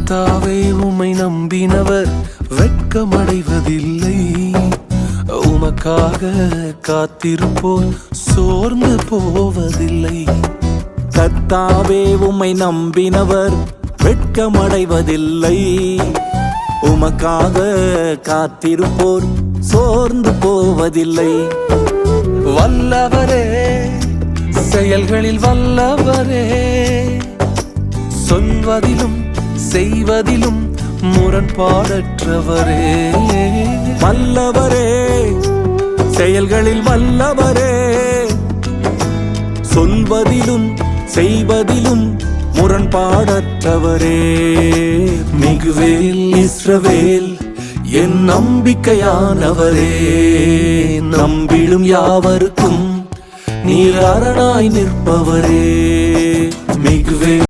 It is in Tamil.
கர்த்தாவே உம்மை நம்பினவர் வெட்கமடைவதில்லை. உமக்காக காத்திருப்போர் சோர்ந்து போவதில்லை. கர்த்தாவே உம்மை நம்பினவர் வெட்கமடைவதில்லை. உமக்காக காத்திருப்போர் சோர்ந்து போவதில்லை. வல்லவரே, செயல்களில் வல்லவரே, சொல்வதிலும் செய்வதிலும் முரண்பாடற்றவரே. வல்லவரே, செயல்களில் வல்லவரே, சொல்வதிலும் செய்வதிலும் முரண்பாடற்றவரே. மிகுவேல் இஸ்ரவேல் என் நம்பிக்கையானவரே, நம்பிடும் யாவருக்கும் நீர் அரணாய் நிற்பவரே. மிகுவேல்